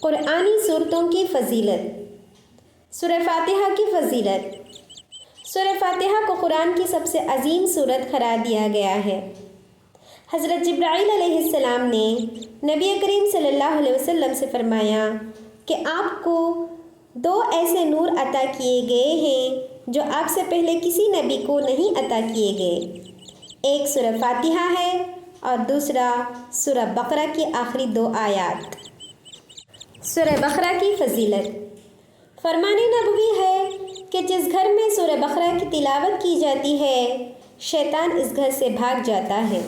قرآنی صورتوں کی فضیلت۔ سورہ فاتحہ کی فضیلت۔ سورہ فاتحہ کو قرآن کی سب سے عظیم سورت قرار دیا گیا ہے۔ حضرت جبرائیل علیہ السلام نے نبی کریم صلی اللہ علیہ وسلم سے فرمایا کہ آپ کو 2 ایسے نور عطا کیے گئے ہیں جو آپ سے پہلے کسی نبی کو نہیں عطا کیے گئے۔ ایک سورہ فاتحہ ہے اور دوسرا سورہ بقرہ کی آخری 2 آیات۔ سورہ بقرہ کی فضیلت۔ فرمان نبوی ہے کہ جس گھر میں سورہ بقرہ کی تلاوت کی جاتی ہے شیطان اس گھر سے بھاگ جاتا ہے۔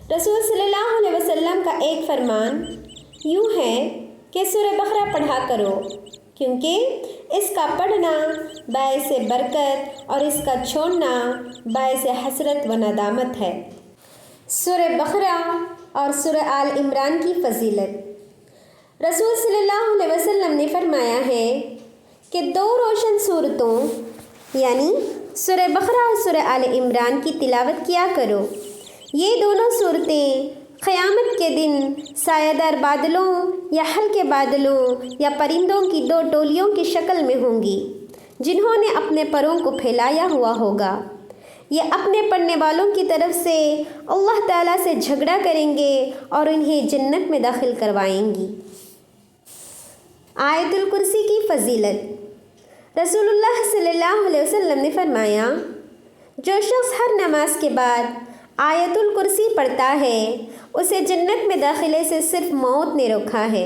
رسول صلی اللہ علیہ وسلم کا ایک فرمان یوں ہے کہ سورہ بقرہ پڑھا کرو، کیونکہ اس کا پڑھنا باعث برکت اور اس کا چھوڑنا باعث حسرت و ندامت ہے۔ سورہ بقرہ اور سورہ آل عمران کی فضیلت۔ رسول صلی اللہ علیہ وسلم نے فرمایا ہے کہ 2 روشن سورتوں یعنی سورہ بقرہ اور سورہ آل عمران کی تلاوت کیا کرو۔ یہ دونوں صورتیں قیامت کے دن سایہ دار بادلوں یا ہلکے بادلوں یا پرندوں کی 2 ٹولیوں کی شکل میں ہوں گی جنہوں نے اپنے پروں کو پھیلایا ہوا ہوگا۔ یہ اپنے پڑھنے والوں کی طرف سے اللہ تعالیٰ سے جھگڑا کریں گے اور انہیں جنت میں داخل کروائیں گی۔ آیت الکرسی کی فضیلت۔ رسول اللہ صلی اللہ علیہ وسلم نے فرمایا جو شخص ہر نماز کے بعد آیت الکرسی پڑھتا ہے اسے جنت میں داخلے سے صرف موت نے روکا ہے۔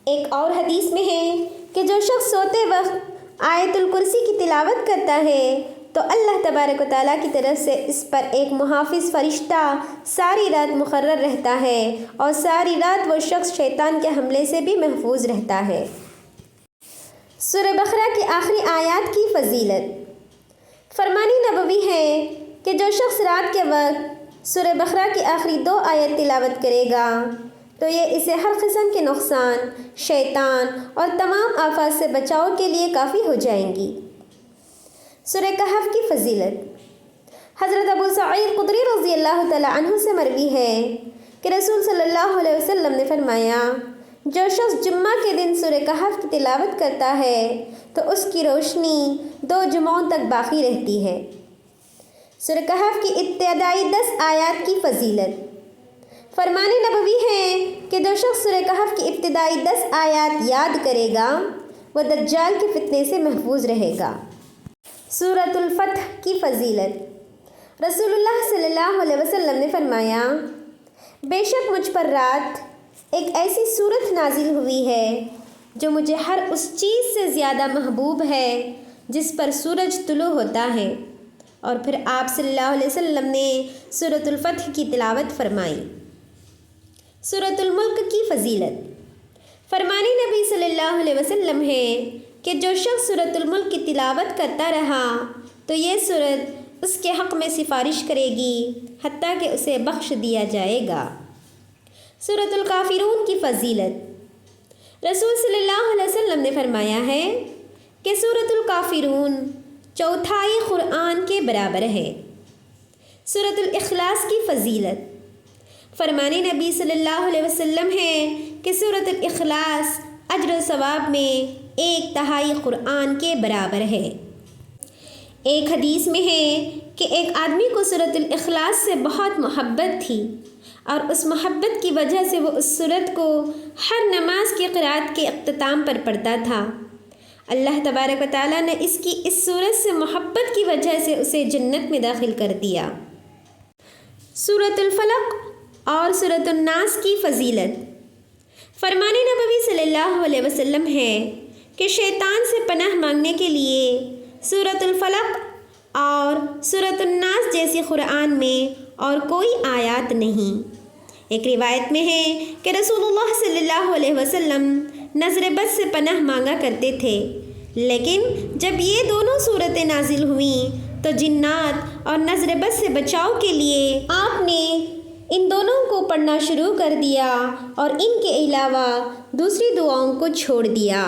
ایک اور حدیث میں ہے کہ جو شخص سوتے وقت آیت الکرسی کی تلاوت کرتا ہے تو اللہ تبارک و تعالیٰ کی طرف سے اس پر ایک محافظ فرشتہ ساری رات مقرر رہتا ہے اور ساری رات وہ شخص شیطان کے حملے سے بھی محفوظ رہتا ہے۔ سورہ بقرہ کی آخری آیات کی فضیلت۔ فرمان نبوی ہے کہ جو شخص رات کے وقت سورہ بقرہ کی آخری 2 آیت تلاوت کرے گا تو یہ اسے ہر قسم کے نقصان، شیطان اور تمام آفات سے بچاؤ کے لیے کافی ہو جائیں گی۔ سورہ کہف کی فضیلت۔ حضرت ابو سعید خدری رضی اللہ تعالیٰ عنہ سے مروی ہے کہ رسول صلی اللہ علیہ وسلم نے فرمایا جو شخص جمعہ کے دن سورہ کہف کی تلاوت کرتا ہے تو اس کی روشنی 2 جمعوں تک باقی رہتی ہے۔ سورہ کہف کی ابتدائی 10 آیات کی فضیلت۔ فرمان نبوی ہے کہ جو شخص سورہ کہف کی ابتدائی 10 آیات یاد کرے گا وہ دجال کے فتنے سے محفوظ رہے گا۔ سورۃ الفتح کی فضیلت۔ رسول اللہ صلی اللہ علیہ وسلم نے فرمایا بے شک مجھ پر رات ایک ایسی سورت نازل ہوئی ہے جو مجھے ہر اس چیز سے زیادہ محبوب ہے جس پر سورج طلوع ہوتا ہے، اور پھر آپ صلی اللہ علیہ وسلم نے سورۃ الفتح کی تلاوت فرمائی۔ سورۃ الملک کی فضیلت۔ فرمان نبی صلی اللہ علیہ وسلم ہے کہ جو شخص سورۃ الملک کی تلاوت کرتا رہا تو یہ سورت اس کے حق میں سفارش کرے گی حتیٰ کہ اسے بخش دیا جائے گا۔ سورۃ الکافرون کی فضیلت۔ رسول صلی اللہ علیہ وسلم نے فرمایا ہے کہ سورۃ الکافرون 1/4 قرآن کے برابر ہے۔ سورۃ الاخلاص کی فضیلت۔ فرمان نبی صلی اللہ علیہ وسلم ہے کہ سورۃ الاخلاص اجر و ثواب میں 1/3 قرآن کے برابر ہے۔ ایک حدیث میں ہے کہ ایک آدمی کو سورۃ الاخلاص سے بہت محبت تھی اور اس محبت کی وجہ سے وہ اس سورت کو ہر نماز کی قرأت کے اختتام پر پڑھتا تھا۔ اللہ تبارک و تعالیٰ نے اس کی اس سورت سے محبت کی وجہ سے اسے جنت میں داخل کر دیا۔ سورۃ الفلق اور سورۃ الناس کی فضیلت۔ فرمان نبوی صلی اللہ علیہ وسلم ہے کہ شیطان سے پناہ مانگنے کے لیے سورۃ الفلق اور سورۃ الناس جیسی قرآن میں اور کوئی آیات نہیں۔ ایک روایت میں ہے کہ رسول اللہ صلی اللہ علیہ وسلم نظر بد سے پناہ مانگا کرتے تھے، لیکن جب یہ دونوں صورتیں نازل ہوئیں تو جنات اور نظر بد سے بچاؤ کے لیے آپ نے ان دونوں کو پڑھنا شروع کر دیا اور ان کے علاوہ دوسری دعاؤں کو چھوڑ دیا۔